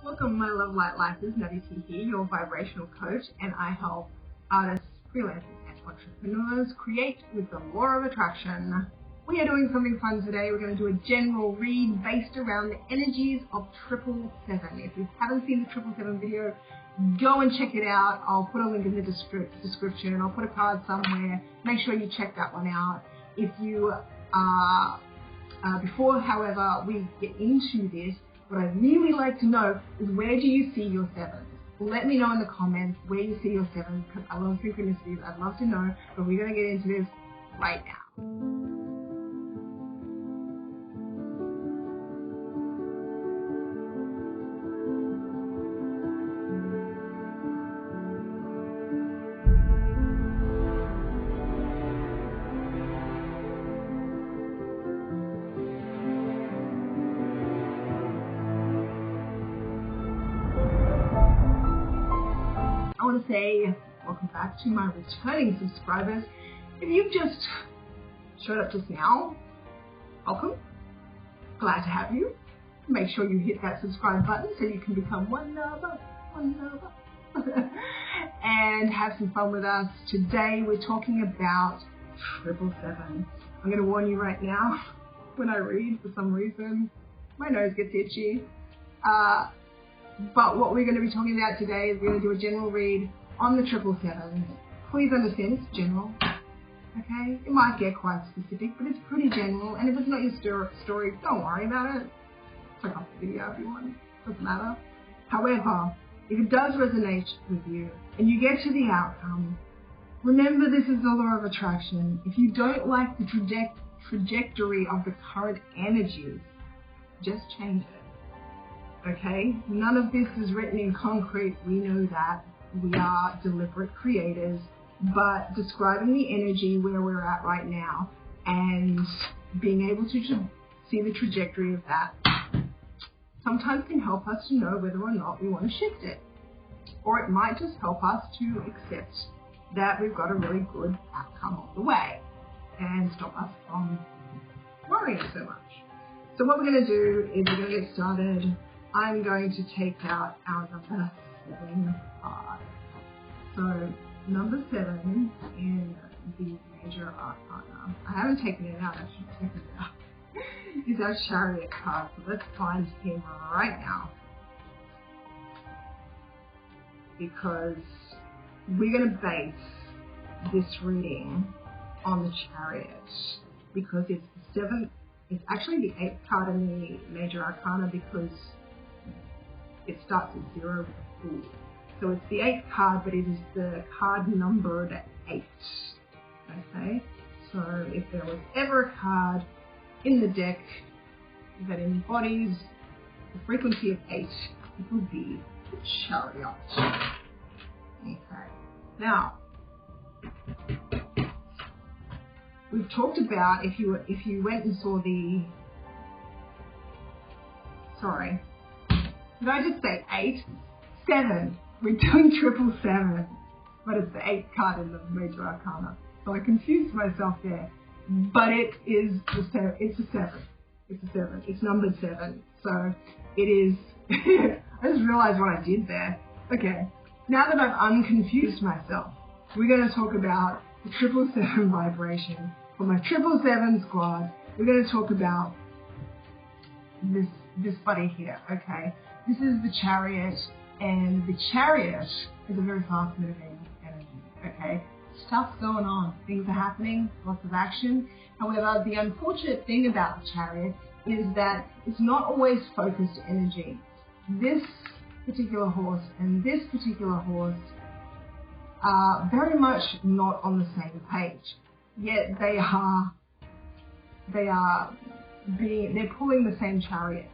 Welcome, my love light lifers. Natty T here, your vibrational coach, and I help artists, freelancers, and entrepreneurs create with the law of attraction. We are doing something fun today. We're going to do a general read based around the energies of 777. If you haven't seen the 777 video, go and check it out. I'll put a link in the description. I'll put a card somewhere. Make sure you check that one out. If you before, however, we get into this, what I'd really like to know is, where do you see your sevens? Let me know in the comments where you see your sevens, because I love synchronicities. I'd love to know, but we're going to get into this right now. I want to say welcome back to my returning subscribers. If you've just showed up just now, welcome. Glad to have you. Make sure you hit that subscribe button so you can become one lover, and have some fun with us. Today we're talking about 777. I'm going to warn you right now, when I read, for some reason, my nose gets itchy. But what we're going to be talking about today is we're going to do a general read on the 777. Please understand it's general, okay? It might get quite specific, but it's pretty general. And if it's not your story, don't worry about it. Click off the video if you want. Doesn't matter. However, if it does resonate with you and you get to the outcome, remember this is the law of attraction. If you don't like the trajectory of the current energies, just change it. Okay, none of this is written in concrete. We know that. We are deliberate creators, but describing the energy where we're at right now and being able to see the trajectory of that sometimes can help us to know whether or not we want to shift it. Or it might just help us to accept that we've got a really good outcome on the way and stop us from worrying so much. So what we're going to do is we're going to get started. I'm going to take out our number 7 card. So number 7 in the major arcana. I haven't taken it out, I should take it out. Is our chariot card. So let's find him right now, because we're going to base this reading on the chariot, because it's the 7th. It's actually the 8th card in the major arcana, because it starts at 0 with 4. So it's the 8th card, but it is the card numbered 8. Okay? So if there was ever a card in the deck that embodies the frequency of 8, it would be the chariot. Okay. Now, we've talked about, if you went and saw the, sorry, did I just say 8? 7. We're doing 777, but it's the 8th card in the major arcana. So I confused myself there. But it is it's a 7. It's a 7. It's numbered 7. So it is. I just realized what I did there. Okay. Now that I've unconfused myself, we're going to talk about the 777 vibration for my 777 squad. We're going to talk about this buddy here. Okay. This is the chariot, and the chariot is a very fast-moving energy, okay? Stuff's going on, things are happening, lots of action. However, the unfortunate thing about the chariot is that it's not always focused energy. This particular horse and this particular horse are very much not on the same page, yet they're pulling the same chariot.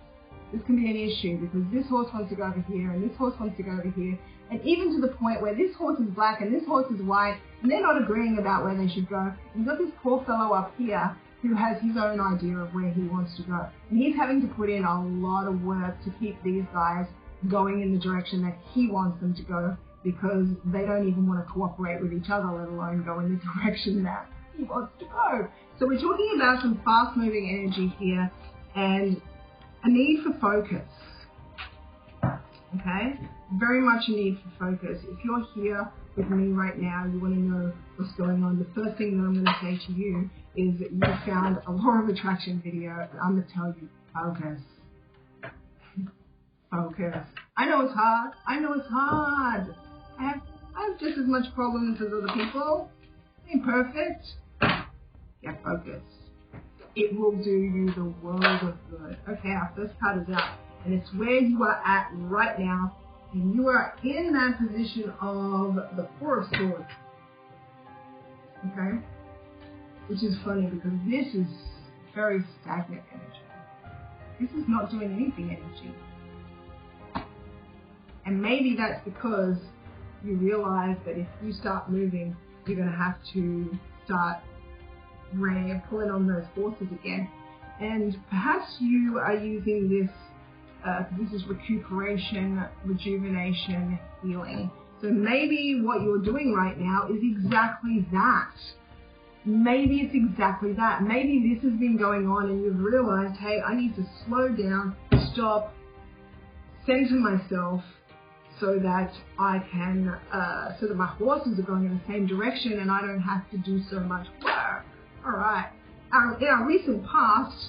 This can be an issue, because this horse wants to go over here and this horse wants to go over here, and even to the point where this horse is black and this horse is white, and they're not agreeing about where they should go. You've got this poor fellow up here who has his own idea of where he wants to go, and he's having to put in a lot of work to keep these guys going in the direction that he wants them to go, because they don't even want to cooperate with each other, let alone go in the direction that he wants to go. So we're talking about some fast-moving energy here, and a need for focus. Okay? Very much a need for focus. If you're here with me right now, you want to know what's going on, the first thing that I'm going to say to you is that you found a law of attraction video, and I'm going to tell you, focus. Focus. I know it's hard. I know it's hard. I have just as much problems as other people. Ain't perfect. Get focused. It will do you the world of good. Okay, our first part is out. And it's where you are at right now. And you are in that position of the Four of Swords. Okay? Which is funny because this is very stagnant energy. This is not doing anything energy. And maybe that's because you realize that if you start moving, you're going to have to start pulling on those forces again. And perhaps you are using this, this is recuperation, rejuvenation, healing. So maybe what you're doing right now is exactly that. Maybe it's exactly that. Maybe this has been going on and you've realized, hey, I need to slow down, stop, center myself so that I can, so that my horses are going in the same direction and I don't have to do so much work. All right. In our recent past,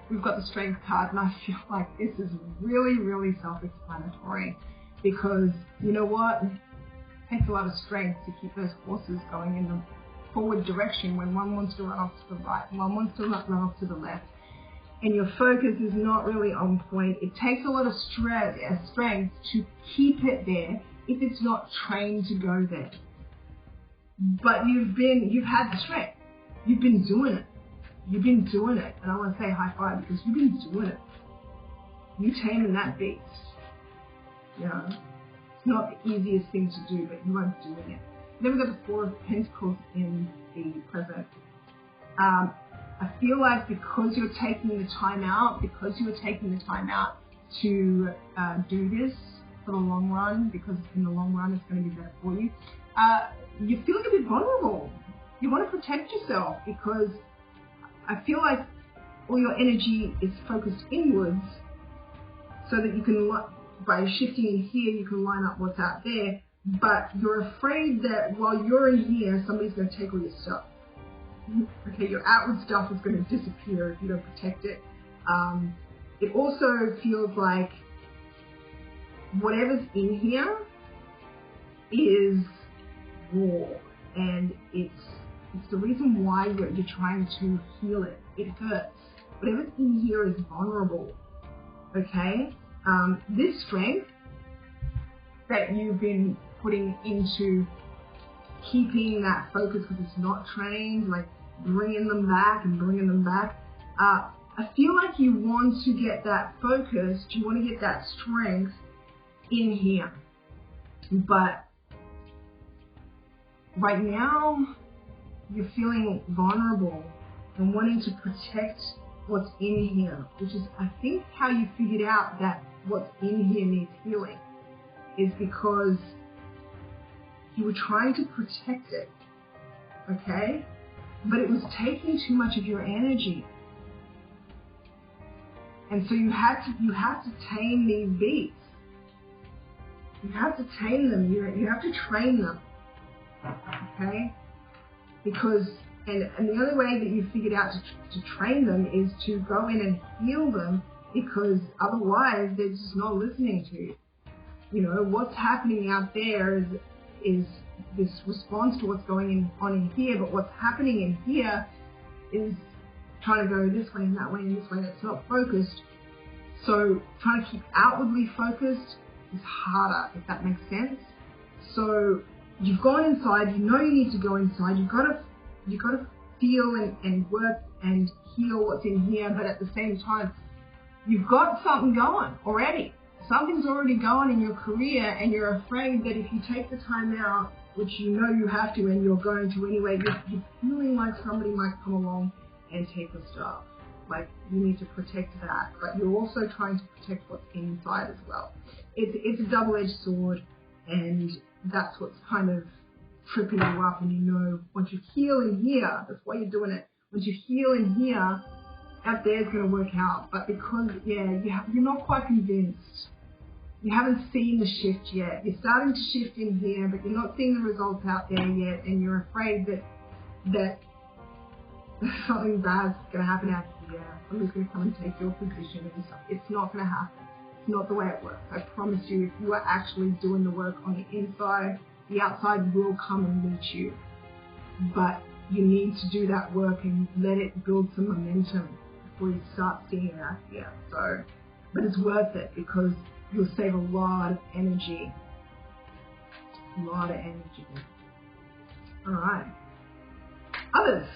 we've got the Strength card, and I feel like this is really, really self-explanatory because, you know what? It takes a lot of strength to keep those horses going in the forward direction when one wants to run off to the right and one wants to run off to the left. And your focus is not really on point. It takes a lot of strength to keep it there if it's not trained to go there. But you've had the strength. You've been doing it. You've been doing it. And I want to say high five because you've been doing it. You taming that beast. You know, it's not the easiest thing to do, but you are doing it. Then we've got the Four of Pentacles in the present. I feel like because you're taking the time out, to do this for the long run, because in the long run it's going to be better for you, you're feeling a bit vulnerable. You want to protect yourself because I feel like all your energy is focused inwards so that you can, by shifting in here, you can line up what's out there, but you're afraid that while you're in here, somebody's going to take all your stuff. Okay, your outward stuff is going to disappear if you don't protect it. It also feels like whatever's in here is raw, and it's the reason why you're trying to heal it. It hurts. Whatever's in here is vulnerable. Okay, this strength that you've been putting into keeping that focus because it's not trained, like bringing them back. I feel like you want to get that focused, you want to get that strength in here. But right now, you're feeling vulnerable and wanting to protect what's in here, which is, I think, how you figured out that what's in here needs healing, is because you were trying to protect it, okay? But it was taking too much of your energy. And so you have to tame these beasts. You have to tame them. You have to train them, okay? Because, and the only way that you figured out to train them is to go in and heal them, because otherwise they're just not listening to you. You know, what's happening out there is this response to what's going on in here, but what's happening in here is trying to go this way and that way and this way, and it's not focused. So trying to keep outwardly focused is harder, if that makes sense. So you've gone inside, you know you need to go inside, you've got to feel and work and heal what's in here, but at the same time, you've got something going already. Something's already going in your career, and you're afraid that if you take the time out, which you know you have to and you're going to anyway, you're feeling like somebody might come along and take the stuff. Like, you need to protect that, but you're also trying to protect what's inside as well. It's a double-edged sword, and that's what's kind of tripping you up. And you know, once you heal in here, that's why you're doing it. Once you heal in here, out there's going to work out. But because, you're not quite convinced. You haven't seen the shift yet. You're starting to shift in here, but you're not seeing the results out there yet, and you're afraid that something bad's going to happen out here. Somebody's going to come and take your position and stuff. It's not going to happen. It's not the way it works. I promise you, if you are actually doing the work on the inside, the outside will come and meet you. But you need to do that work and let it build some momentum before you start seeing it out here. So, but it's worth it because you'll save a lot of energy. A lot of energy. All right. Others.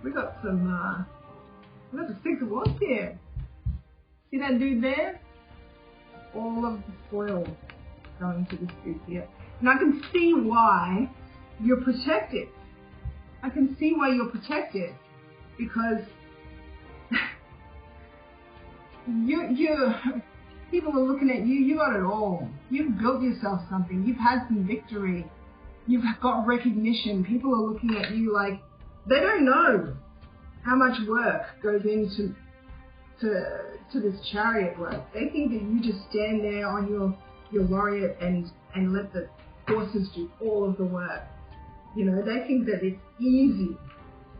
We got some, we got the Six of Wands here. See that dude there? All of the spoil going to this dude here. And I can see why you're protected. I can see why you're protected. Because people are looking at you, you got it all. You've built yourself something. You've had some victory. You've got recognition. People are looking at you like they don't know how much work goes into this chariot work. They think that you just stand there on your laureate and let the horses do all of the work. You know, they think that it's easy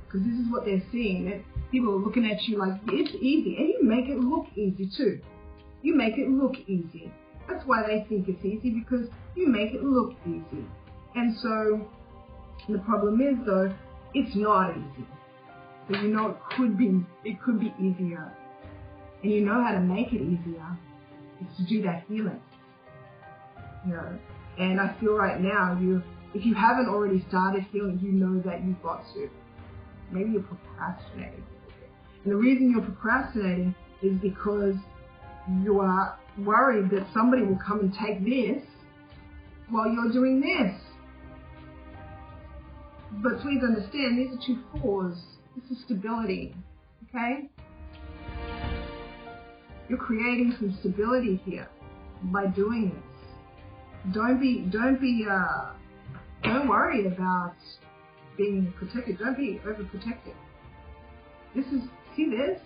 because this is what they're seeing. That people are looking at you like it's easy, and you make it look easy too. You make it look easy. That's why they think it's easy, because you make it look easy. And so the problem is though, it's not easy. So you know it could be easier. And you know how to make it easier is to do that healing. You know, and I feel right now if you haven't already started healing, you know that you've got to. Maybe you're procrastinating. And the reason you're procrastinating is because you are worried that somebody will come and take this while you're doing this. But please understand, these are 2 fours. This is stability, okay? You're creating some stability here by doing this. Don't worry about being protected. Don't be overprotective. See this?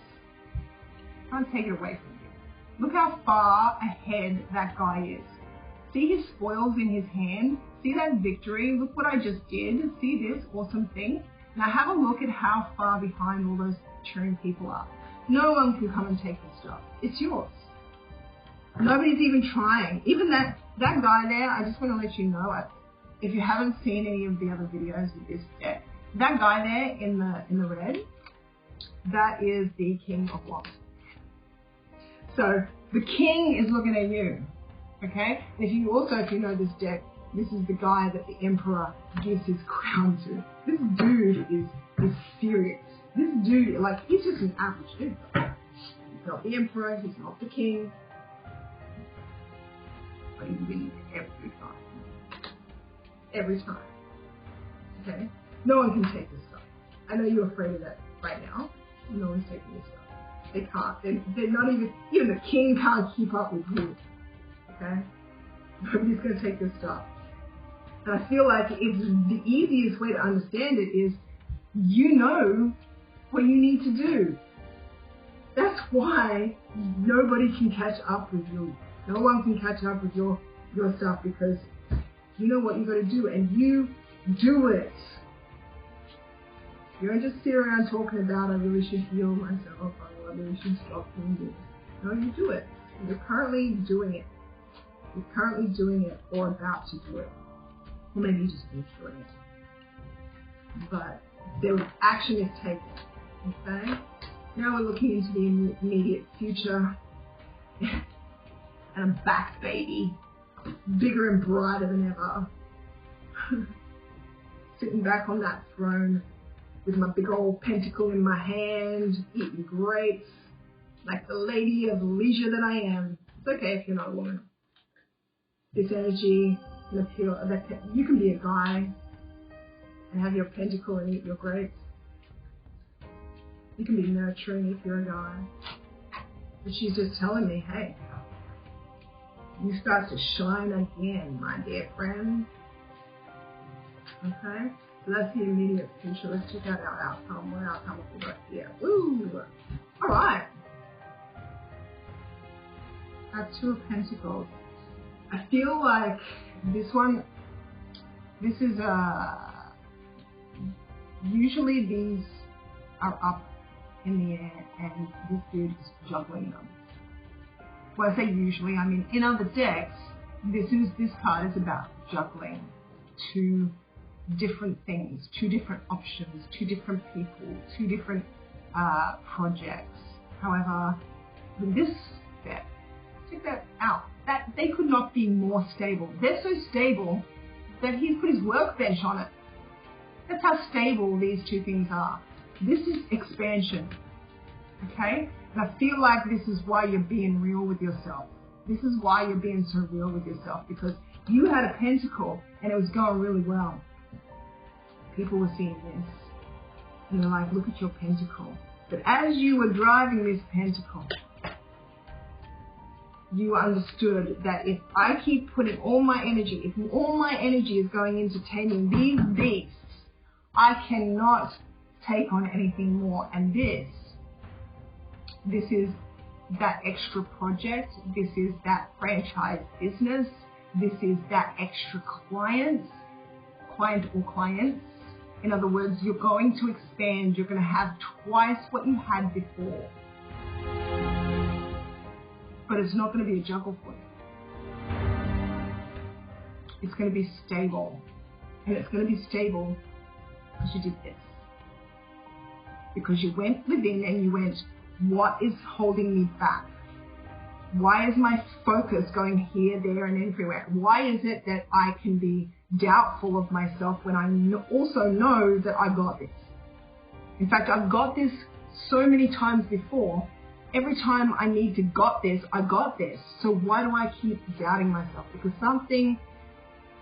Can't take it away from you. Look how far ahead that guy is. See his spoils in his hand? See that victory? Look what I just did. See this awesome thing? Now have a look at how far behind all those cheering people are. No one can come and take this stuff. It's yours. Nobody's even trying. Even that guy there, I just want to let you know, if you haven't seen any of the other videos with this deck, that guy there in the red, that is the King of Wands. So the king is looking at you, okay? And if you know this deck, this is the guy that the emperor gives his crown to. This dude is serious. This dude, like, he's just an average dude. He's not the emperor, he's not the king, but he wins every time. Every time. Okay? No one can take this stuff. I know you're afraid of that right now. No one's taking this stuff. They can't. They're not even the king can't keep up with you. Okay? Nobody's going to take this stuff. And I feel like it's the easiest way to understand it is you know what you need to do. That's why nobody can catch up with you. No one can catch up with your stuff because you know what you got to do and you do it. You don't just sit around talking about I really should heal myself, I really should stop doing this. No, you do it. You're currently doing it. You're currently doing it or about to do it. Or maybe you just finished doing it. But the action is taken. Okay? Now we're looking into the immediate future. And I'm back, baby. Bigger and brighter than ever. Sitting back on that throne with my big old pentacle in my hand, eating grapes, like the lady of leisure that I am. It's okay if you're not a woman. This energy can appeal. You can be a guy and have your pentacle and eat your grapes. You can be nurturing if you're a guy. But she's just telling me, hey, you start to shine again, my dear friend. Okay? So that's the immediate future. Let's check out our outcome. What outcome have we got here? Woo! Alright. At Two of Pentacles. I feel like this is usually these are up in the air and this dude is juggling them. When I say usually, I mean in other decks, this card is about juggling two different things, two different options, two different people, two different projects. However, with this deck, check that out. That they could not be more stable. They're so stable that he's put his workbench on it. That's how stable these two things are. This is expansion, okay? And I feel like this is why you're being real with yourself. This is why you're being so real with yourself, because you had a pentacle and it was going really well. People were seeing this and they're like, look at your pentacle. But as you were driving this pentacle, you understood that if I keep putting all my energy, if all my energy is going into taming these beasts, I cannot take on anything more. And this is that extra project, this is that franchise business, this is that extra client or clients. In other words, you're going to expand, you're going to have twice what you had before. But it's not going to be a juggle for you. It's going to be stable. And it's going to be stable because you did this. Because you went within and you went, what is holding me back? Why is my focus going here, there, and everywhere? Why is it that I can be doubtful of myself when I also know that I got this? In fact, I've got this so many times before. Every time I need to got this, I got this. So why do I keep doubting myself? Because something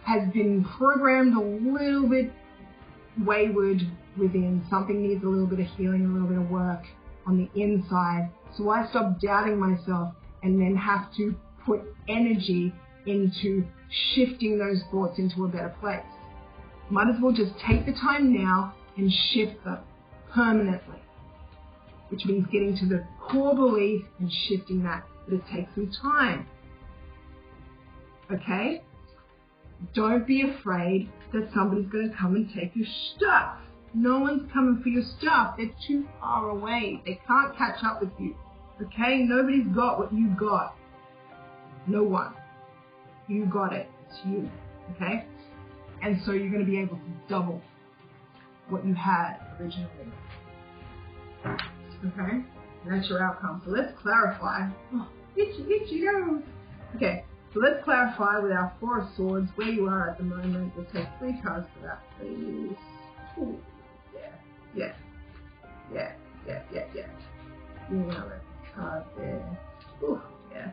has been programmed a little bit wayward within. Something needs a little bit of healing, a little bit of work on the inside. So I stop doubting myself and then have to put energy into shifting those thoughts into a better place. Might as well just take the time now and shift them permanently, which means getting to the core belief and shifting that. But it takes some time. Okay? Don't be afraid that somebody's going to come and take your stuff. No one's coming for your stuff. They're too far away. They can't catch up with you. Okay? Nobody's got what you got. No one. You got it. It's you. Okay? And so you're going to be able to double what you had originally. Okay? That's your outcome. So let's clarify. Oh, itchy nose. Okay. So let's clarify with our Four of Swords where you are at the moment. We'll take 3 cards for that, please. Ooh, yeah. You know it. Card there. Ooh, yeah.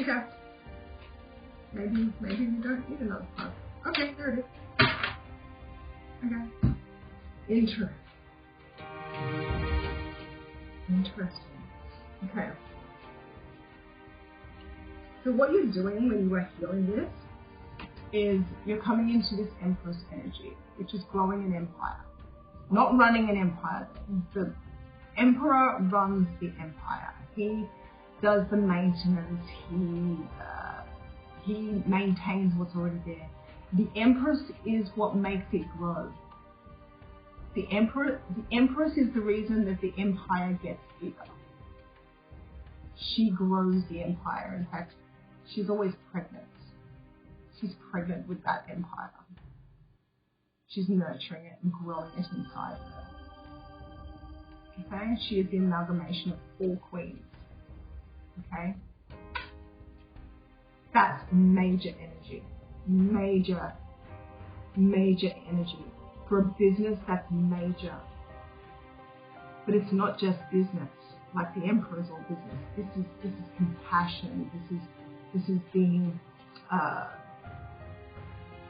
Okay. Maybe we don't need another card. Okay, there it is. Okay. Interesting. Okay. So what you're doing when you are healing this is you're coming into this Empress energy, which is growing an empire. Not running an empire. The Emperor runs the empire. He does the maintenance. He maintains what's already there. The Empress is what makes it grow. The Empress is the reason that the empire gets bigger. She grows the empire. In fact, she's always pregnant. She's pregnant with that empire. She's nurturing it and growing it inside her. Okay? She is the amalgamation of 4 queens. Okay? That's major energy. Major energy. For a business, that's major. But it's not just business. Like the Emperor is all business. This is compassion. This is being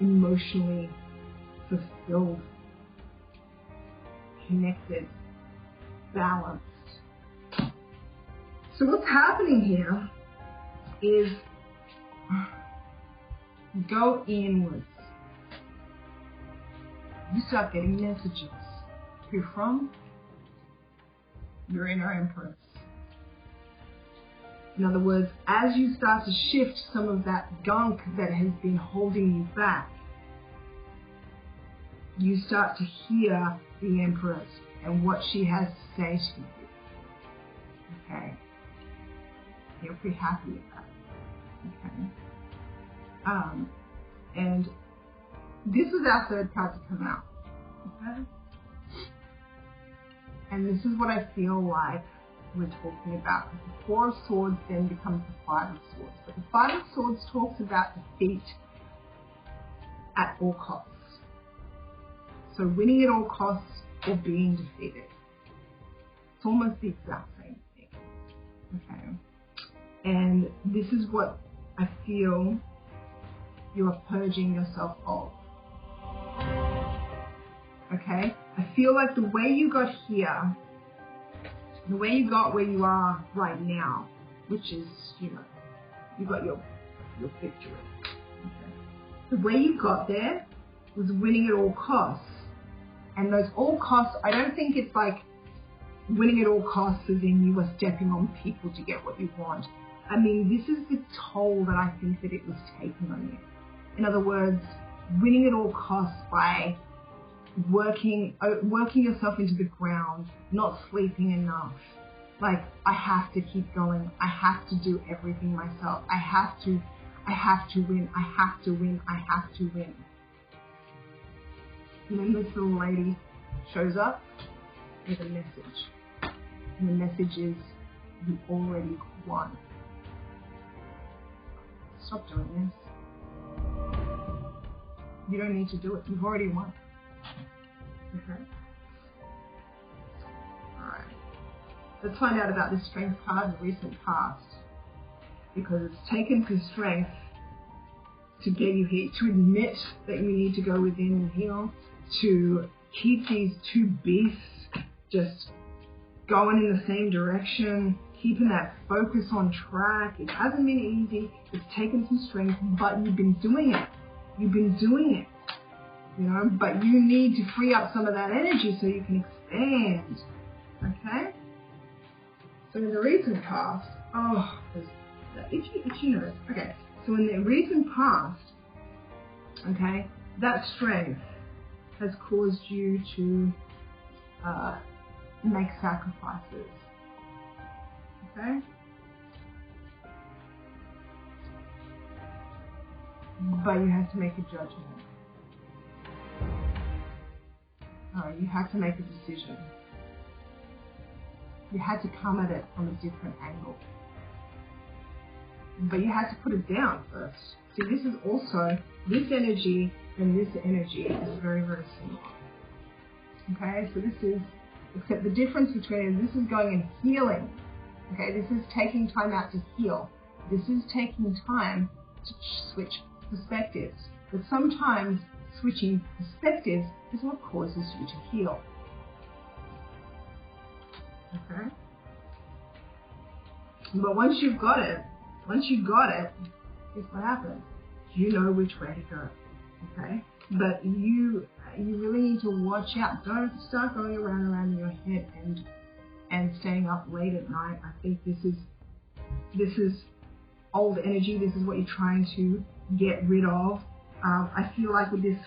emotionally fulfilled, connected, balanced. So what's happening here is go inwards. You start getting messages. Who from? Your inner Empress. In other words, as you start to shift some of that gunk that has been holding you back, you start to hear the Empress and what she has to say to you. Okay? You're pretty happy with that. Okay? And this is our third card to come out. Okay? And this is what I feel like we're talking about. The Four of Swords then becomes the Five of Swords. But the Five of Swords talks about defeat at all costs. So winning at all costs or being defeated. It's almost the exact same thing. Okay. And this is what I feel you are purging yourself of. Okay? I feel like the way you got here, the way you got where you are right now, which is, you got your victory. Okay? The way you got there was winning at all costs. And those all costs, I don't think it's like winning at all costs as in you were stepping on people to get what you want. I mean, this is the toll that I think that it was taken on you. In other words, winning at all costs by working yourself into the ground, not sleeping enough. Like, I have to keep going. I have to do everything myself. I have to win. I have to win. I have to win. And then this little lady shows up with a message. And the message is, you already won. Stop doing this. You don't need to do it. You've already won. Okay? Alright. Let's find out about this strength card in the recent past. Because it's taken some strength to get you here, to admit that you need to go within and heal, to keep these two beasts just going in the same direction, keeping that focus on track. It hasn't been easy. It's taken some strength, but you've been doing it. You've been doing it. But you need to free up some of that energy so you can expand. Okay? So in the recent past, if you know, okay. So in the recent past, okay, that strength has caused you to make sacrifices. Okay? But you have to make a judgment. You had to make a decision. You had to come at it from a different angle. But you had to put it down first. See, this is also, this energy and this energy is very, very similar. Okay, so this is, except the difference between it, this is going and healing. Okay, this is taking time out to heal. This is taking time to switch perspectives. But sometimes switching perspectives is what causes you to heal. Okay? But once you've got it, guess what happens? You know which way to go. Okay? But you really need to watch out. Don't start going around in your head and staying up late at night. I think this is old energy. This is what you're trying to get rid of. I feel like with this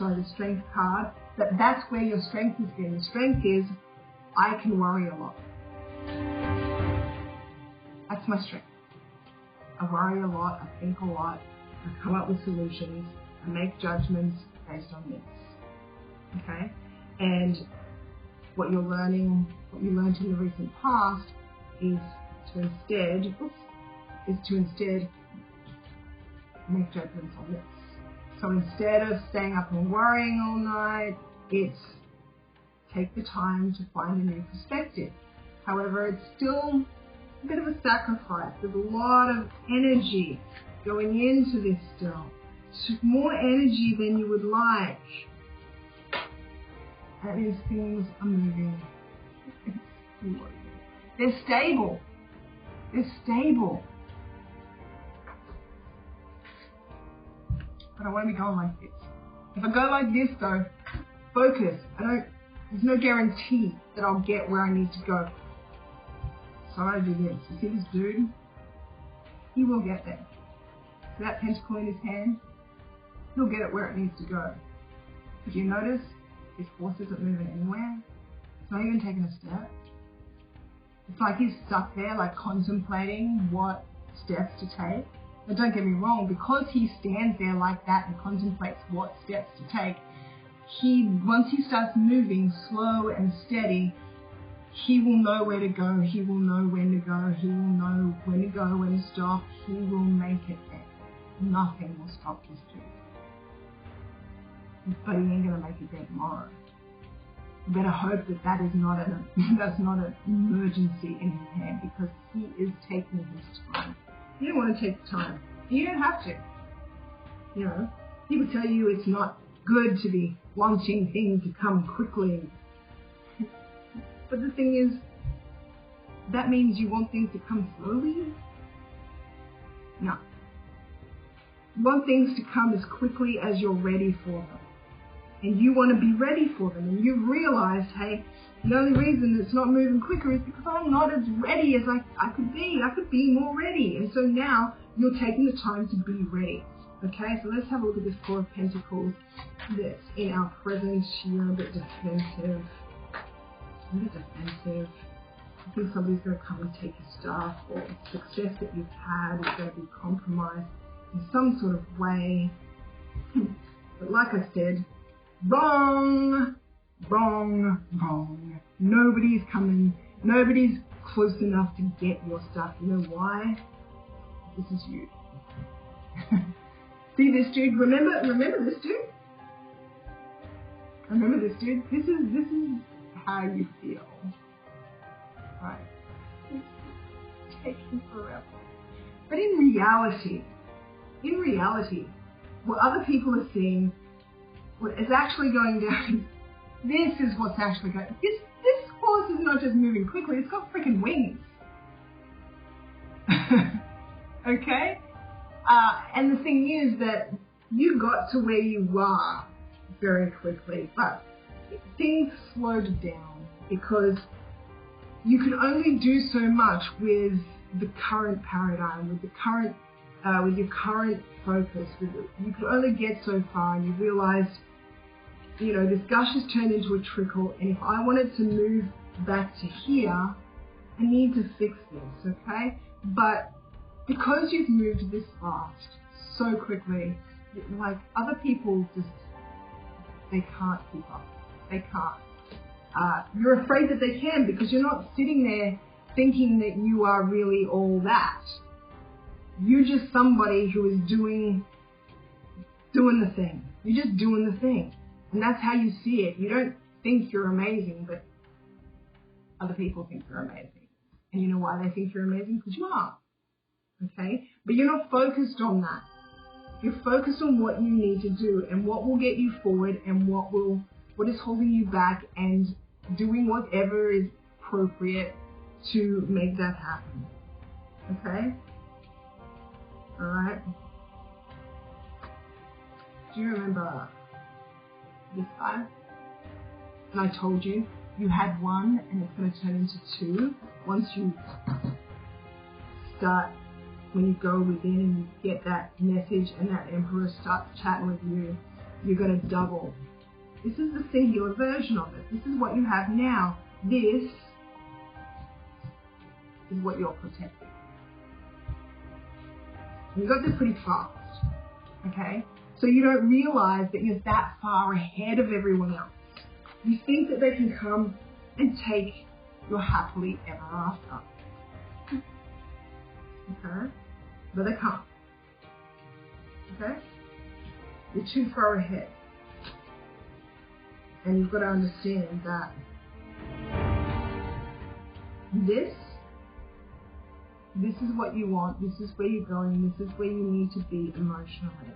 the strength card, that's where your strength has been. The strength is, I can worry a lot. That's my strength. I worry a lot, I think a lot, I come up with solutions, I make judgments based on this. Okay? And what you learned in the recent past is to instead make judgments on this. So instead of staying up and worrying all night, it's take the time to find a new perspective. However, it's still a bit of a sacrifice. There's a lot of energy going into this still. It's more energy than you would like. That means things are moving. They're stable. They're stable. But I want to be going like this. If I go like this though, focus. There's no guarantee that I'll get where I need to go. So I do this. You see this dude? He will get there. See that pentacle in his hand? He'll get it where it needs to go. If you notice, his horse isn't moving anywhere. It's not even taking a step. It's like he's stuck there, like contemplating what steps to take. But don't get me wrong, because he stands there like that and contemplates what steps to take, once he starts moving slow and steady, he will know where to go, he will know when to go, he will know when to go, when to stop, he will make it there. Nothing will stop this dude. But he ain't gonna make it there tomorrow. You better hope that that's not an emergency in his hand, because he is taking his time. You don't want to take the time. You don't have to. You know, people tell you it's not good to be wanting things to come quickly. But the thing is, that means you want things to come slowly? No. You want things to come as quickly as you're ready for them. And you want to be ready for them. And you've realized, hey, the only reason it's not moving quicker is because I'm not as ready as I could be. I could be more ready. And so now you're taking the time to be ready. Okay, so let's have a look at this Four of Pentacles that's in our present. You're a bit defensive. I think somebody's going to come and take your stuff, or success that you've had is going to be compromised in some sort of way. But like I said, wrong. Nobody's coming. Nobody's close enough to get your stuff. You know why? This is you. See this dude? Remember this dude? Remember this dude? This is how you feel. Right? It's taking forever. But in reality, what other people are seeing, what is actually going down, this is what's actually going. This horse is not just moving quickly, it's got freaking wings. Okay? And the thing is that you got to where you are very quickly, but things slowed down because you can only do so much with the current paradigm, with your current focus. You could only get so far, and you realized, you know, this gush has turned into a trickle, and if I wanted to move back to here, I need to fix this, okay? But because you've moved this fast, so quickly, like other people just, they can't keep up. They can't. You're afraid that they can because you're not sitting there thinking that you are really all that. You're just somebody who is doing the thing. You're just doing the thing. And that's how you see it. You don't think you're amazing, but other people think you're amazing. And you know why they think you're amazing? Because you are. Okay? But you're not focused on that. You're focused on what you need to do and what will get you forward and what is holding you back, and doing whatever is appropriate to make that happen. Okay? Alright? Do you remember this guy? And I told you, you had one and it's going to turn into two. Once you start, when you go within and you get that message and that emperor starts chatting with you, you're going to double. This is the singular version of it. This is what you have now. This is what you're protecting. You got this pretty fast, okay? So you don't realize that you're that far ahead of everyone else. You think that they can come and take your happily ever after. Okay? But they can't. Okay? You're too far ahead. And you've got to understand that this is what you want, this is where you're going, this is where you need to be emotionally.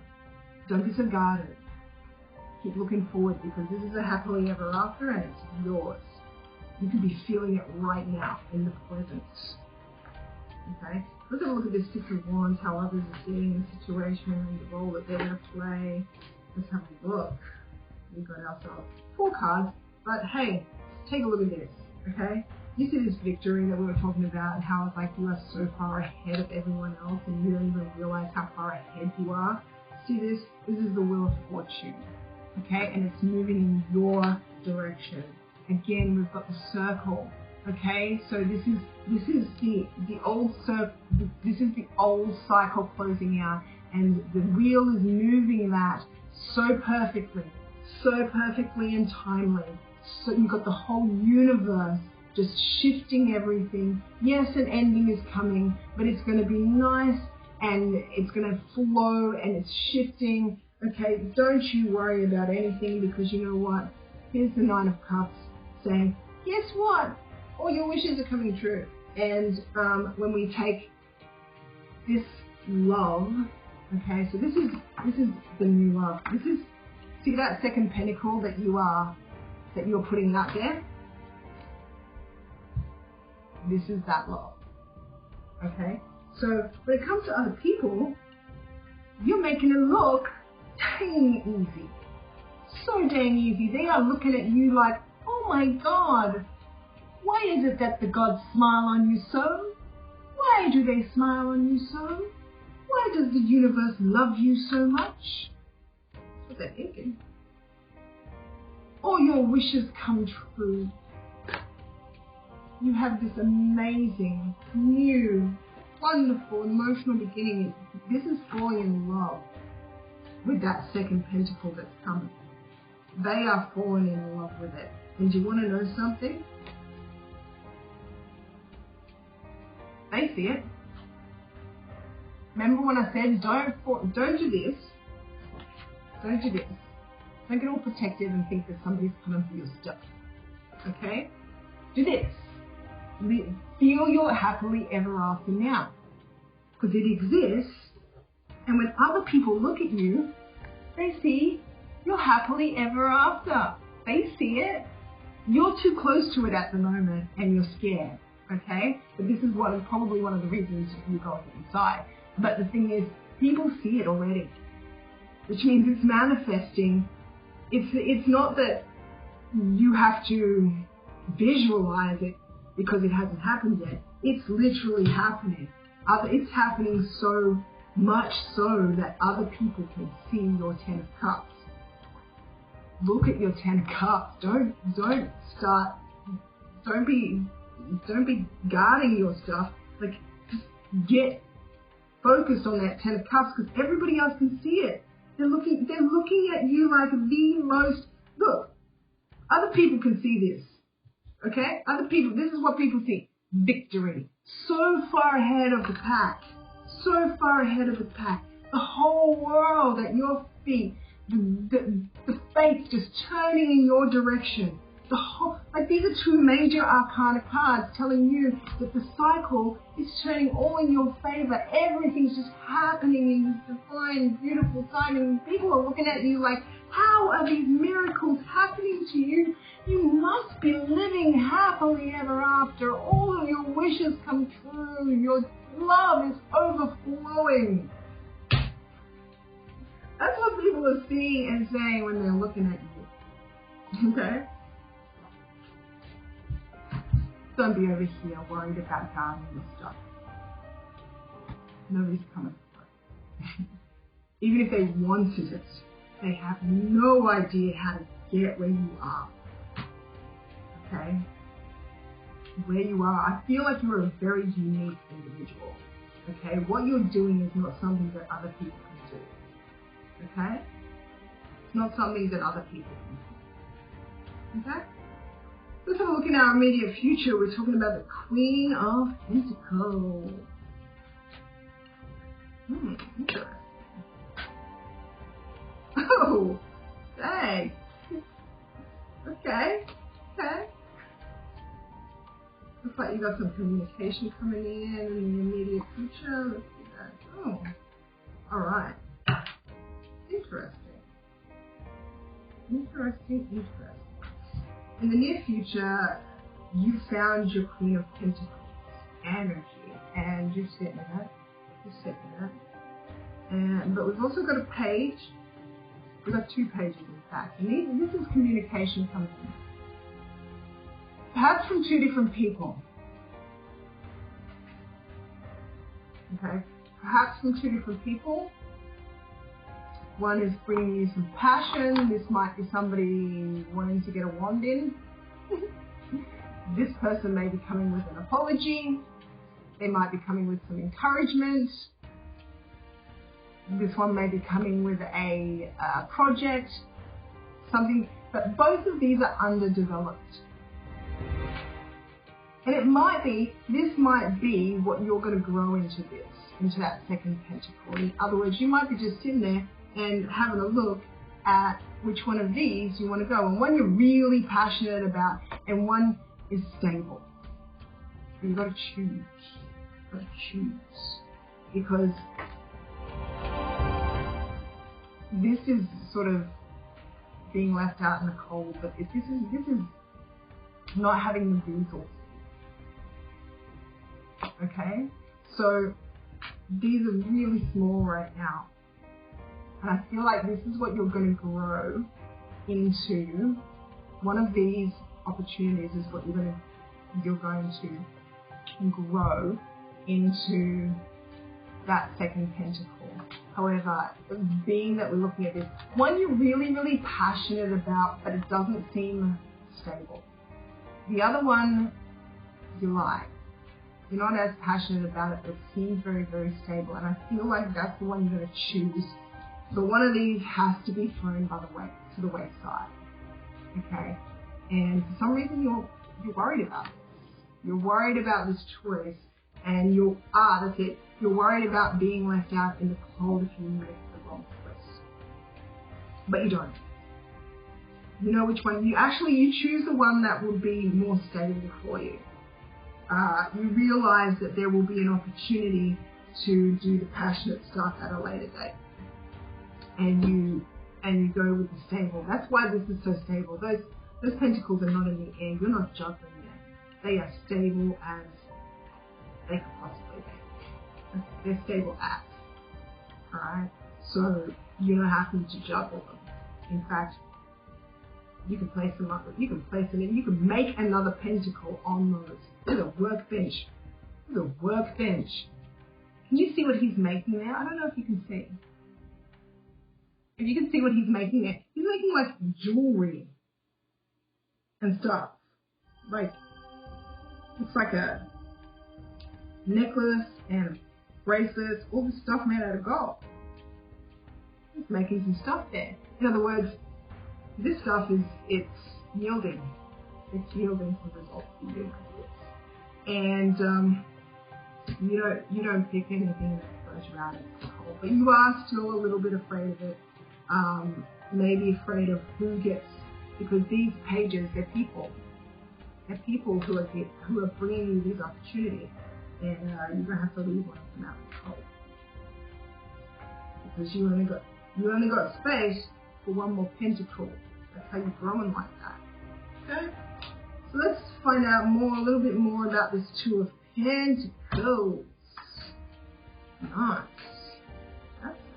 Don't disregard it. Keep looking forward, because this is a happily ever after and it's yours. You can be feeling it right now in the present. Okay? Let's have a look at this Six of Wands, how others are seeing the situation and the role that they're going to play. Let's have a look. We've got ourselves 4 cards, but hey, take a look at this, okay? this is victory that we were talking about, and how it's like you are so far ahead of everyone else and you don't even realize how far ahead you are. See this? This is the Wheel of Fortune, okay? And it's moving in your direction. Again, we've got the circle, okay? So this is the old circle. This is the old cycle closing out, and the wheel is moving that so perfectly and timely. So you've got the whole universe just shifting everything. Yes, an ending is coming, but it's going to be nice and it's going to flow and it's shifting. Okay, don't you worry about anything, because you know what? Here's the Nine of Cups saying, guess what? All your wishes are coming true. And when we take this love, okay, so this is the new love. This is, see that second pentacle that you're putting out there? This is that love, okay? So when it comes to other people, you're making it look dang easy. So dang easy. They are looking at you like, oh my God, why is it that the gods smile on you so? Why do they smile on you so? Why does the universe love you so much? That's what they're thinking. All your wishes come true. You have this amazing, new, wonderful, emotional beginning. This is falling in love with that second pentacle that's coming. They are falling in love with it. And do you want to know something? They see it. Remember when I said don't do this. Don't do this. Don't get all protective and think that somebody's coming for your stuff. Okay? Do this. Feel your happily ever after now. Because it exists. And when other people look at you, they see your happily ever after. They see it. You're too close to it at the moment and you're scared. Okay? But this is probably one of the reasons you're going inside. But the thing is, people see it already. Which means it's manifesting. It's not that you have to visualize it because it hasn't happened yet. It's literally happening. It's happening so much so that other people can see your 10 of Cups. Look at your 10 of Cups. Don't be guarding your stuff. Like, just get focused on that 10 of Cups, because everybody else can see it. They're looking at you like the most. Look, other people can see this. Okay? Other people, this is what people see. Victory. So far ahead of the pack. So far ahead of the pack. The whole world at your feet. The fates just turning in your direction. These are two major arcana cards telling you that the cycle is turning all in your favor. Everything's just happening in this divine, beautiful timing. People are looking at you like, how are these miracles happening to you? You must be living happily ever after. All of your wishes come true. Your love is overflowing. That's what people are seeing and saying when they're looking at you. Okay? Don't be over here worried about guarding your stuff. Nobody's coming for it. Even if they wanted it, they have no idea how to get where you are. Okay? Where you are, I feel like you're a very unique individual. Okay? What you're doing is not something that other people can do. Okay? It's not something that other people can do. Okay? Let's have a look in our immediate future. We're talking about the Queen of Pentacles. Interesting. Oh, dang. Okay. Looks like you got some communication coming in the immediate future. Let's see that. Oh, all right. Interesting. In the near future, you found your Queen of Pentacles energy, and you're sitting in it. But we've also got a page. We've got two pages, in fact. And this is communication coming in. perhaps from two different people. Okay, perhaps from two different people. One is bringing you some passion. This might be somebody wanting to get a wand in. This person may be coming with an apology. They might be coming with some encouragement. This one may be coming with a project, something, but both of these are underdeveloped. And it might be, this might be what you're going to grow into that second pentacle. In other words, you might be just sitting there and having a look at which one of these you want to go. And one you're really passionate about, and one is stable. You've got to choose. You've got to choose. Because this is sort of being left out in the cold, but this is not having the resources. Okay? So these are really small right now. And I feel like this is what you're going to grow into. One of these opportunities is what you're going to grow into that second pentacle. However, being that we're looking at this, one you're really, really passionate about, but it doesn't seem stable. The other one you like. You're not as passionate about it, but it seems very, very stable. And I feel like that's the one you're going to choose. So one of these has to be thrown to the wayside. Okay? And for some reason you're worried about this. You're worried about this choice, and that's it. You're worried about being left out in the cold if you make the wrong choice. But you don't. You know which one. You choose the one that will be more stable for you. You realize that there will be an opportunity to do the passionate stuff at a later date. And you go with the stable. That's why this is so stable. Those pentacles are not in the air. You're not juggling them. They are stable as they could possibly be. They're stable as. Alright? So you're not having to juggle them. In fact, you can place them up. You can place them in. You can make another pentacle on those. There's a workbench. There's a workbench. Can you see what he's making there? I don't know if you can see. If you can see what he's making there, he's making like jewelry and stuff. Like, it's like a necklace and bracelets, all this stuff made out of gold. He's making some stuff there. In other words, this stuff it's yielding. It's yielding some results for you. And you don't pick anything that goes around it, but you are still a little bit afraid of it. Maybe afraid of who gets, because these pages, they're people. They're people who are bringing you these opportunities, and you're gonna have to leave one of them out in the cold because you only got space for one more pentacle. That's how you're growing like that. Okay. So let's find out a little bit more about this Two of Pentacles. Nice.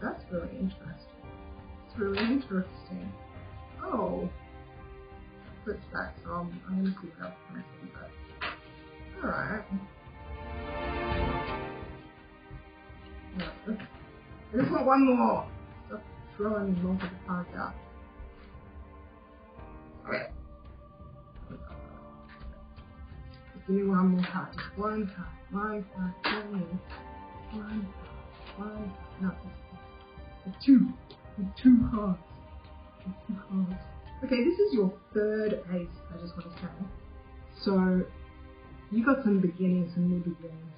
That's really interesting. It's really interesting. Oh. Switch back, so I'm going to see what else can I see, but alright. Yeah, I just want one more. Stop throwing multiple cards out. Alright. Give me one more card. Just one card. Give me one card. No, two cards. Okay, this is your third ace, I just want to say. So, you got some beginnings, some new beginnings.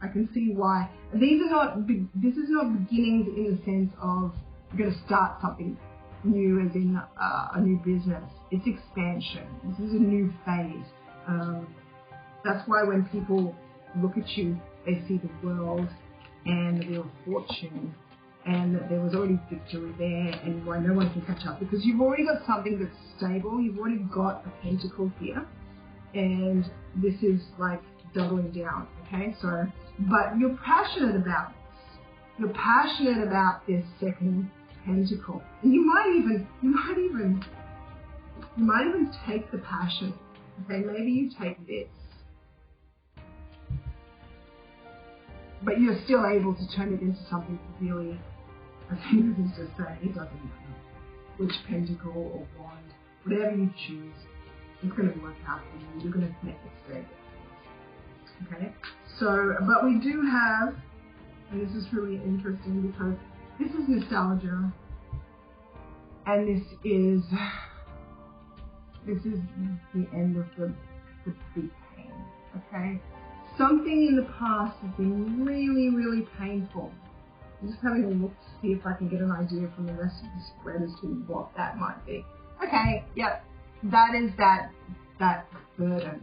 I can see why. This is not beginnings in the sense of you're going to start something new, as in a new business. It's expansion. This is a new phase. That's why when people look at you, they see the world and the wheel of fortune, and that there was already victory there, and why no one can catch up, because you've already got something that's stable. You've already got a pentacle here, and this is like doubling down. Okay, so but you're passionate about this. You're passionate about this second pentacle, and you might even take the passion Okay, maybe you take this, but you're still able to turn it into something really, I think this is just saying, it doesn't matter which pentacle or wand, whatever you choose, it's going to work out for you. You're going to make it stable. Okay, so, but we do have, and this is really interesting because this is nostalgia, and this is the end of the big pain, okay? Something in the past has been really, really painful. I'm just having a look to see if I can get an idea from the rest of the spread as to what that might be. Okay, yep, that is that burden.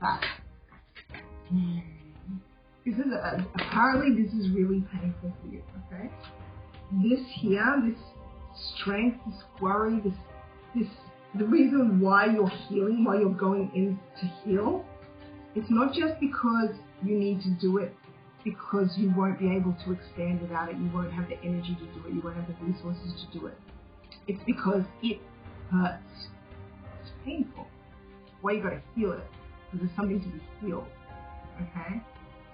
That. This is apparently this is really painful for you, okay? This here, this strength, this worry, the reason why you're healing, why you're going in to heal, it's not just because you need to do it, because you won't be able to expand without it, you won't have the energy to do it, you won't have the resources to do it. It's because it hurts. It's painful. That's why you got to heal it, because there's something to be healed, okay?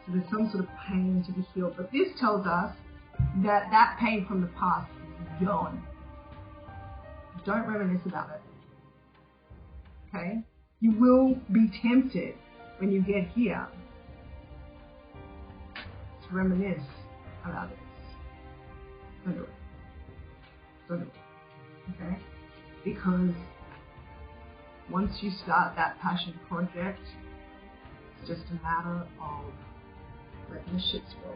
So there's some sort of pain to be healed, but this tells us that that pain from the past is gone. Don't reminisce about it. Okay? You will be tempted when you get here to reminisce about this. Don't do it. Don't do it. Okay? Because once you start that passion project, it's just a matter of letting the shit roll.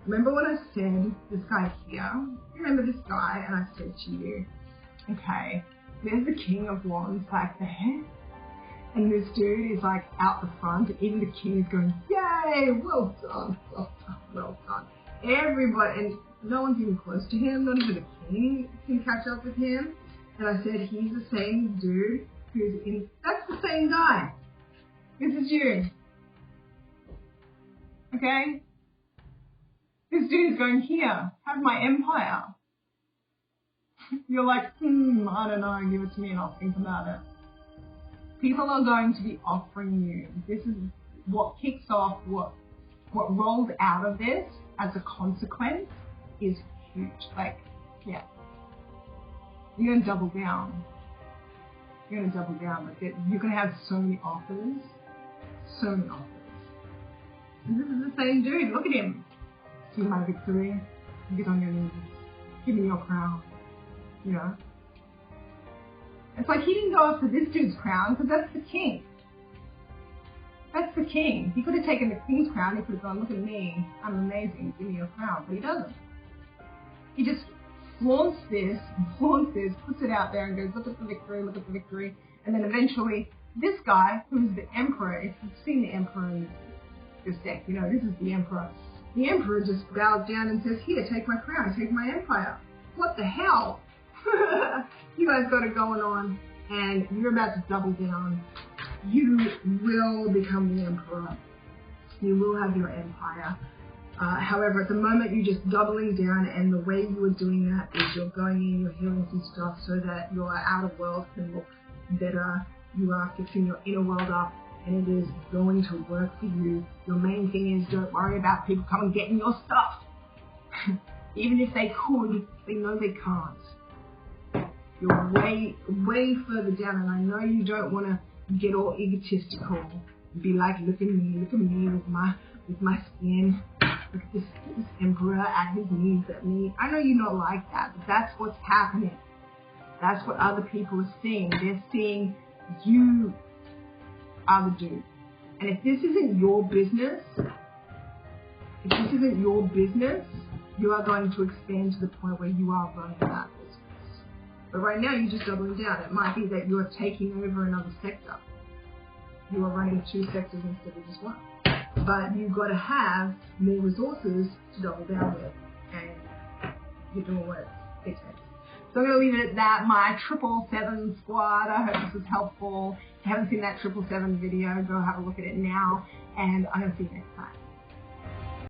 Remember when I said this guy here? Remember this guy? And I said to you, okay, there's the King of Wands back there, and this dude is like out the front, and even the king is going, yay, well done, well done, well done. Everybody, and no one's even close to him, not even the king can catch up with him. And I said, he's the same dude who's in, that's the same guy. This is you. Okay? This dude is going, here, have my empire. You're like, I don't know, give it to me and I'll think about it. People are going to be offering you. This is what kicks off, what rolls out of this as a consequence is huge. Like, yeah. You're going to double down. You're going to double down. Like, you're going to have so many offers. So many offers. And this is the same dude. Look at him. See my victory. Get on your knees. Give me your crown. You know? It's like he didn't go after this dude's crown because that's the king. That's the king. He could have taken the king's crown. He could have gone, look at me. I'm amazing. Give me your crown. But he doesn't. He just flaunts this, puts it out there and goes, look at the victory. And then eventually, this guy, who's the emperor, if you've seen the emperor in this deck, you know, this is the emperor. The emperor just bows down and says, here, take my crown, take my empire. What the hell? You guys got it going on, and you're about to double down. You will become the emperor. You will have your empire. However, at the moment, you're just doubling down, and the way you are doing that is you're going in, you're healing some stuff so that your outer world can look better. You are fixing your inner world up, and it is going to work for you. Your main thing is don't worry about people coming getting your stuff. Even if they could, they know they can't. You're way, way further down, and I know you don't want to get all egotistical and be like, look at me with my skin. Look at this emperor at his knees at me. I know you're not like that, but that's what's happening. That's what other people are seeing. They're seeing you are the dude. And if this isn't your business, you are going to expand to the point where you are running that business. But right now, you're just doubling down. It might be that you're taking over another sector. You are running 2 sectors instead of just 1. But you've got to have more resources to double down with. And you're doing what it takes. So I'm going to leave it at that. My 777 squad. I hope this was helpful. If you haven't seen that 777 video, go have a look at it now. And I'm going to see you next time.